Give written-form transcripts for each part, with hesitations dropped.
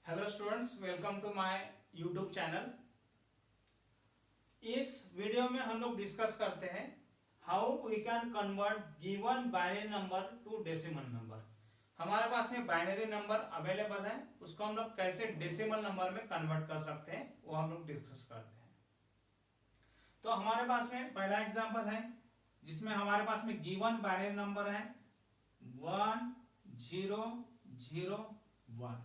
Hello students, welcome to my YouTube channel. इस video में हम लोग डिस्कस करते हैं how we can convert given binary number to decimal number. हमारे पास में बाइनरी नंबर अवेलेबल है, उसको हम लोग कैसे डेसिमल नंबर में कन्वर्ट कर सकते हैं वो हम लोग डिस्कस करते हैं। तो हमारे पास में पहला एग्जांपल है जिसमें हमारे पास में गिवन बाइनरी नंबर है 1001।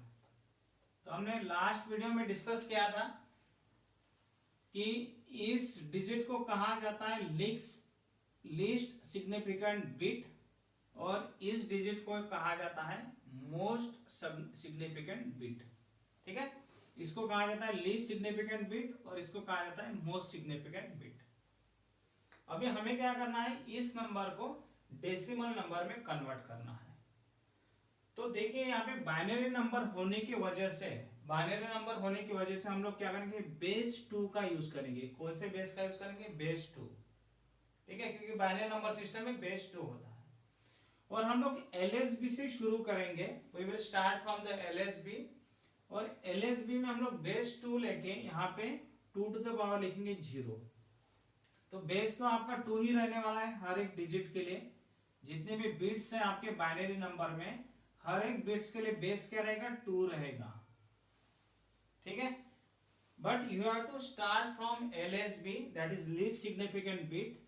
तो हमने लास्ट वीडियो में डिस्कस किया था कि इस डिजिट को कहा जाता है लीस्ट सिग्निफिकेंट बिट और इस डिजिट को कहा जाता है मोस्ट सिग्निफिकेंट बिट। ठीक है, इसको कहा जाता है लीस्ट सिग्निफिकेंट बिट और इसको कहा जाता है मोस्ट सिग्निफिकेंट बिट। अभी हमें क्या करना है, इस नंबर को डेसिमल नंबर में कन्वर्ट करना है। तो देखिए यहाँ पे बाइनरी नंबर होने की वजह से हम लोग क्या करेंगे, बेस 2 का यूज करेंगे। कौन से बेस का यूज करेंगे? बेस 2। ठीक है, क्योंकि बाइनरी नंबर सिस्टम में बेस 2 होता है। और हम लोग एलएसबी से शुरू करेंगे। We will start from the LSB. और एलएसबी में हम लोग बेस 2 लेके यहाँ पे 2 टू द पावर लिखेंगे 0। तो बेस तो आपका 2 ही रहने वाला है हर एक डिजिट के लिए। जितने भी बिट्स हैं आपके बाइनरी नंबर में, हर एक बिट्स के लिए बेस क्या रहेगा? 2 रहेगा। ठीक है, but you have to start from LSB, that is least significant bit,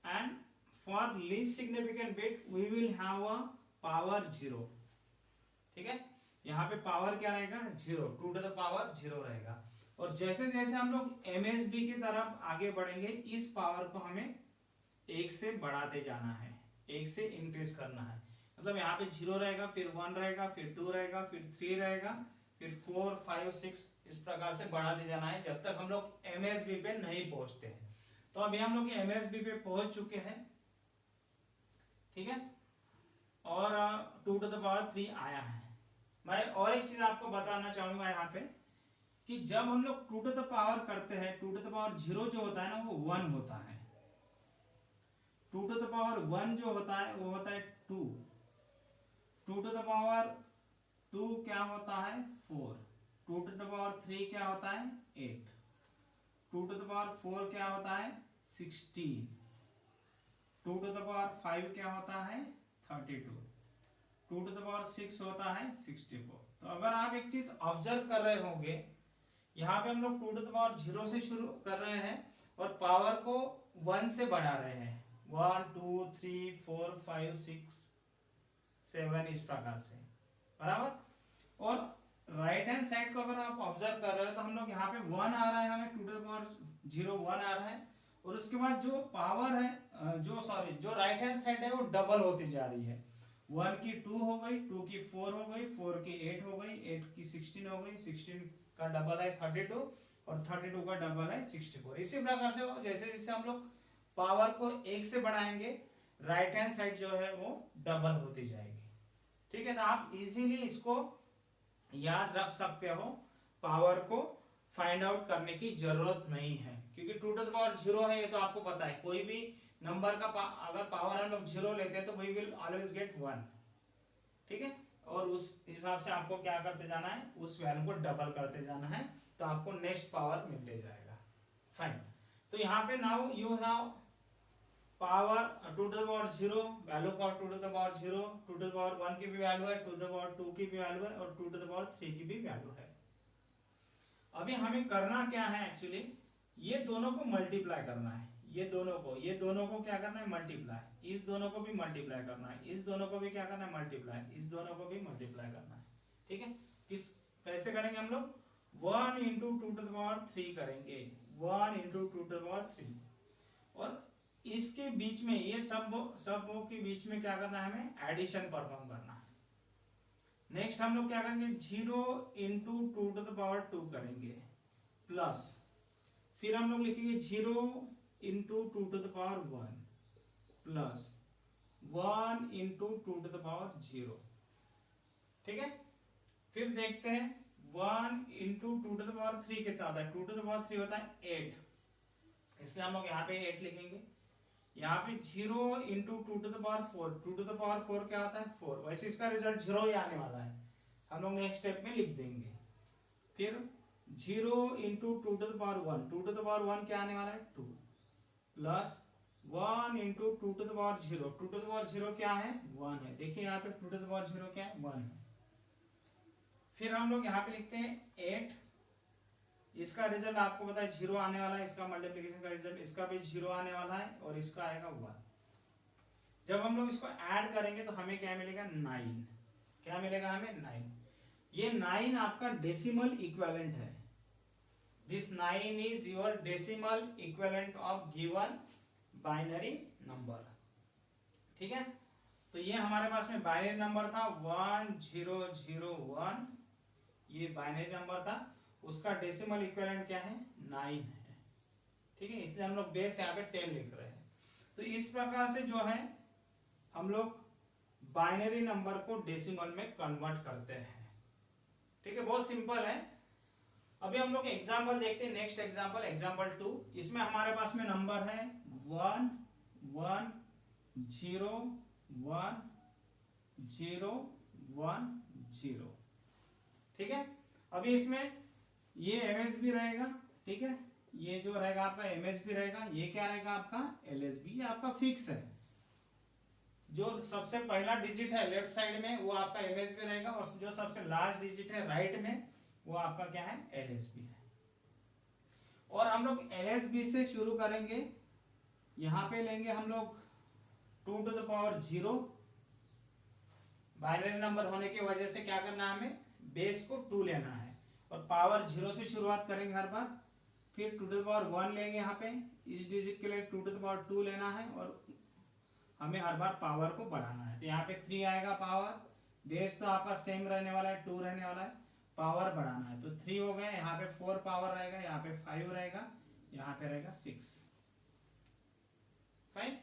and for least significant bit we will have a power 0। ठीक है, यहाँ पे पावर क्या रहेगा? 0, 2 टू द पावर 0 रहेगा। और जैसे जैसे हम लोग MSB की तरफ आगे बढ़ेंगे, इस पावर को हमें 1 से बढ़ाते जाना है, 1 से इंक्रीज करना है। मतलब यहाँ पे 0 रहेगा, फिर 1 रहेगा, फिर 2 रहेगा, फिर 3 रहेगा, फिर 4, 5, 6, इस प्रकार से बढ़ाते जाना है जब तक हम लोग MSB पे नहीं पहुंचते हैं। तो अभी हम लोग MSB पे पहुंच चुके हैं। ठीक है, और 2 टू द पावर 3 आया है। मैं और एक चीज आपको बताना चाहूंगा यहाँ पे कि जब हम लोग 2 टू द पावर करते हैं, 2 टू द पावर 0 जो होता है ना, वो 1 होता है। 2 टू द पावर 1 जो होता है वो होता है 2। 2 टू द पावर 2 क्या होता है? 4। 2 टू द पावर 3 क्या होता है? 8। 2 टू द पावर 4 क्या होता है? 16। 2 टू द पावर 5 क्या होता है? 32। 2 टू द पावर 6 होता है 64। तो अगर आप एक चीज ऑब्जर्व कर रहे होंगे, यहाँ पे हम लोग 2 टू द पावर 0 से शुरू कर रहे हैं और पावर को 1 से बढ़ा रहे हैं। 1 2 3 4 5 6 7 इस प्रकार से, बराबर। और राइट हैंड साइड को अगर आप ऑब्जर्व कर रहे हो तो हम लोग यहाँ पे 1 आ रहा है, हमें 2 टू द पावर 0 1 आ रहा है। और उसके बाद जो पावर है, जो राइट हैंड साइड है वो डबल होती जा रही है। 1 की 2 हो गई, 2 की 4 हो गई, 4 की 8 हो गई, 8 की 16 हो गई, 16 का डबल है 32 और 32 का डबल है 64। इसी प्रकार से जैसे जैसे हम लोग पावर को 1 से बढ़ाएंगे, राइट हैंड साइड जो है वो डबल होती जाएगी। ठीक है, तो आप इजीली इसको याद रख सकते हो। पावर को फाइंड आउट करने की जरूरत नहीं है, क्योंकि 2 टू द पावर 0 है, ये तो आपको पता है। कोई भी नंबर का अगर पावर हम लोग 0 लेते हैं तो वी विल ऑलवेज गेट 1। ठीक है, और उस हिसाब से आपको क्या करते जाना है, उस वैल्यू को डबल करते जाना है, तो आपको नेक्स्ट पावर मिलते जाएगा। फाइन, तो यहाँ पे now you have power 2 to the power 0, value power 2 to the power 0, 2 to the power 1 की भी वैल्यू है, 2 टू द पावर 2 की भी वैल्यू है और 2 टू द पावर 3 की भी वैल्यू है। अभी हमें करना क्या है, एक्चुअली ये दोनों को मल्टीप्लाई करना है। ये दोनों को क्या करना है? मल्टीप्लाई। इस दोनों को भी मल्टीप्लाई करना है, इस दोनों को भी क्या करना है? मल्टीप्लाई। इस दोनों को भी मल्टीप्लाई करना है। ठीक है, कैसे करेंगे हम लोग? 1 इंटू 2 टू द पावर 3 करेंगे, 1 इंटू 2 टू द पावर 3। और इसके बीच में ये सब के बीच में क्या करना है? हमें एडिशन परफॉर्म करना है। नेक्स्ट हम लोग क्या करेंगे? 0 इंटू 2 टू द पावर 2 करेंगे, प्लस फिर हम लोग लिखेंगे 0 into 2 to the power 1 plus 1 into 2 to the power 0। ठीक है, फिर देखते हैं 1 इंटू 2 टू द पावर 3 कितना होता है? 2 टू द पावर 3 होता है 8, इसलिए हम लोग यहाँ पे 8 लिखेंगे। यहाँ पे 0 into 2 to the power 4, 2 to the power 4 क्या होता है? 4। वैसे इसका रिजल्ट 0 ही आने वाला है, हम लोग नेक्स्ट स्टेप में लिख देंगे। फिर 0 into two to the power one, two to the power one क्या आने वाला है 2, plus 1 into two to the power zero, two to the power zero क्या है 1 है। देखिए यहाँ पे two to the power zero क्या है 1 है। फिर हम लोग यहाँ पे लिखते हैं 8, इसका रिजल्ट आपको पता है 0 आने वाला है, इसका मल्टीप्लिकेशन का रिजल्ट इसका भी 0 आने वाला है और इसका आएगा 1। जब हम लोग इसको ऐड करेंगे तो हमें क्या मिलेगा 9, क्या मिलेगा हमें 9। ये 9 आपका डेसिमल इक्विवेलेंट है। This 9 is your decimal equivalent of given binary number. ठीक है, तो ये हमारे पास में बाइनरी नंबर था 1001, ये बाइनरी नंबर था, उसका डेसिमल इक्विवेलेंट क्या है 9 है। ठीक है, इसलिए हम लोग बेस यहाँ पे 10 लिख रहे हैं। तो इस प्रकार से जो है हम लोग बाइनरी नंबर को डेसिमल में कन्वर्ट करते हैं। ठीक है, बहुत सिंपल है। अभी हम लोग एग्जाम्पल देखते हैं, नेक्स्ट एग्जाम्पल, एग्जाम्पल 2। इसमें हमारे पास में नंबर है 1 1 0 1 0 1 0। ठीक है, अभी इसमें ये एमएसबी रहेगा। ठीक है, ये जो रहेगा आपका एमएसबी रहेगा, ये क्या रहेगा आपका एलएसबी, ये आपका फिक्स है। जो सबसे पहला डिजिट है लेफ्ट साइड में वो आपका एमएसबी रहेगा और जो सबसे लास्ट डिजिट है राइट में वो आपका क्या है एलएसबी है। और हम लोग एलएसबी से शुरू करेंगे, यहाँ पे लेंगे हम लोग 2 to the power 0। Binary number होने की वजह से क्या करना है हमें बेस को 2 लेना है और पावर 0 से शुरुआत करेंगे हर बार। फिर 2 टू द पावर 1 लेंगे, यहाँ पे इस डिजिट के लिए 2 टू द पावर 2 लेना है और हमें हर बार पावर को बढ़ाना है। तो यहाँ पे 3 आएगा पावर, बेस तो आपका सेम रहने वाला है 2 रहने वाला है, पावर बढ़ाना है तो 3 हो गए। यहाँ पे 4 पावर रहेगा, यहाँ पे 5 रहेगा, यहाँ पे रहेगा 6। फाइन।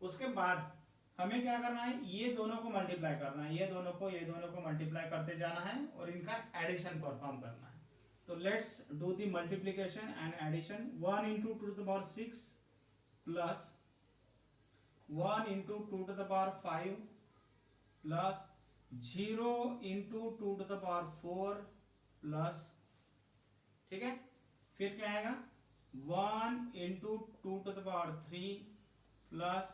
उसके बाद हमें क्या करना है, ये दोनों को मल्टीप्लाई करना है, ये दोनों को मल्टीप्लाई करते जाना है और इनका एडिशन परफॉर्म करना है। तो let's do the multiplication and addition. 1 into two to the power 6 plus 1 into two to the power 5 plus 0 into two to the power 4 plus, ठीक है, फिर क्या आएगा 1 into two to the power 3 plus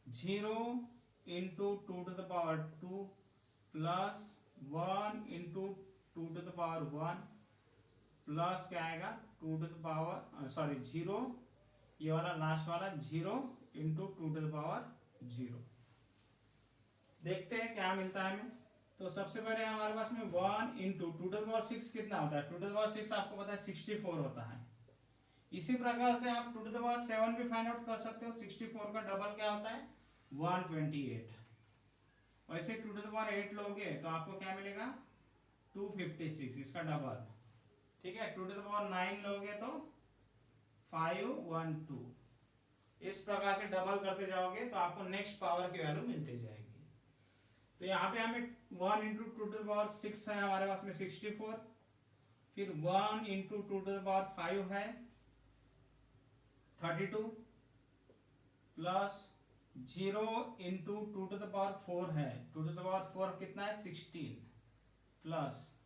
0 into two to the power 2 plus 1 into two to the power 1 plus क्या आएगा 2 to the power 0, ये वाला last वाला 0 into two to the power 0। देखते हैं क्या मिलता है हमें। तो सबसे पहले हमारे पास में 1 into two to the power 6 कितना होता है, टू टू द पावर 6 आपको पता है 64 होता है। इसी प्रकार से आप टू टू द पावर 7 भी फाइंड आउट कर सकते हो। 64 का डबल क्या होता है 128। वैसे टू टू द पावर 8 लोगे तो आपको क्या मिलेगा 256, इसका डबल। ठीक है, टू टू द पावर 9 लोगे तो 512। इस प्रकार से डबल करते जाओगे तो आपको नेक्स्ट पावर की वैल्यू मिलती जाएगी। तो यहाँ पे हमें 1 into two to the power 6 है हमारे पास में 64, फिर 1 into two to the power 5 है 32 plus 0 into two to the power 4 है, टू टू द पावर 4 कितना है 16 प्लस,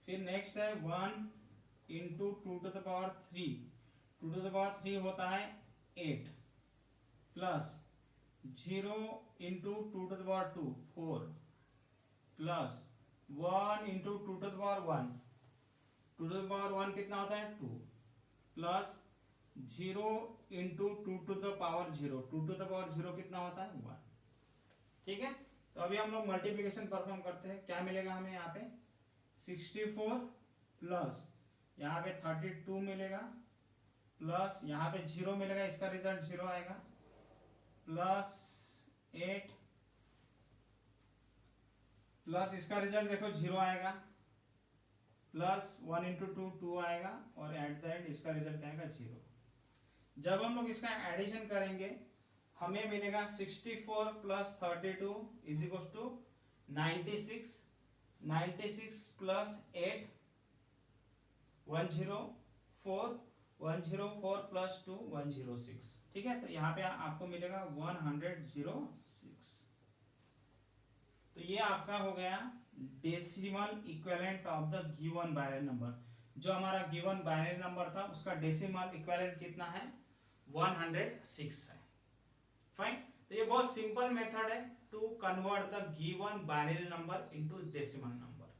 फिर नेक्स्ट है 1 into two to the power 3, two to the power 3 होता है 8 plus 0 into two to the power 2 4 plus 1 into two to the power 1, two to the power 1 कितना होता है 2 plus 0 into two to the power 0, two to the power 0 कितना होता है 1। ठीक है, तो अभी हम लोग मल्टीप्लिकेशन परफॉर्म करते हैं। क्या मिलेगा हमें यहाँ पे 64 प्लस यहाँ पे 32 मिलेगा प्लस यहाँ पे 0 मिलेगा, इसका रिजल्ट 0 आएगा, प्लस 8 प्लस इसका रिजल्ट देखो 0 आएगा, प्लस 1 इंटू 2 2 आएगा और एट द एंड इसका रिजल्ट आएगा 0। जब हम लोग इसका एडिशन करेंगे हमें मिलेगा 64 plus 32 is equal to 96, 96 plus 8 104, 104 plus 2 106। ठीक है, तो यहाँ पे आपको मिलेगा 106। तो ये आपका हो गया decimal equivalent of the given binary number. जो हमारा गिवन बाइनरी नंबर था उसका डेसिमल इक्विवेलेंट कितना है, 106 है। फाइन। तो ये बहुत सिंपल मेथड है to convert the given binary number into decimal number.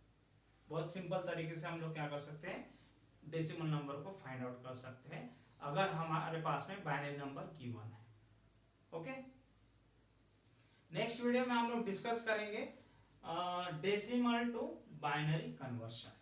बहुत सिंपल तरीके से हम लोग क्या कर सकते हैं, डेसिमल नंबर को फाइंड आउट कर सकते हैं अगर हमारे पास में बाइनरी नंबर गिवन है। ओके, नेक्स्ट वीडियो में हम लोग डिस्कस करेंगे डेसिमल टू बाइनरी कन्वर्शन।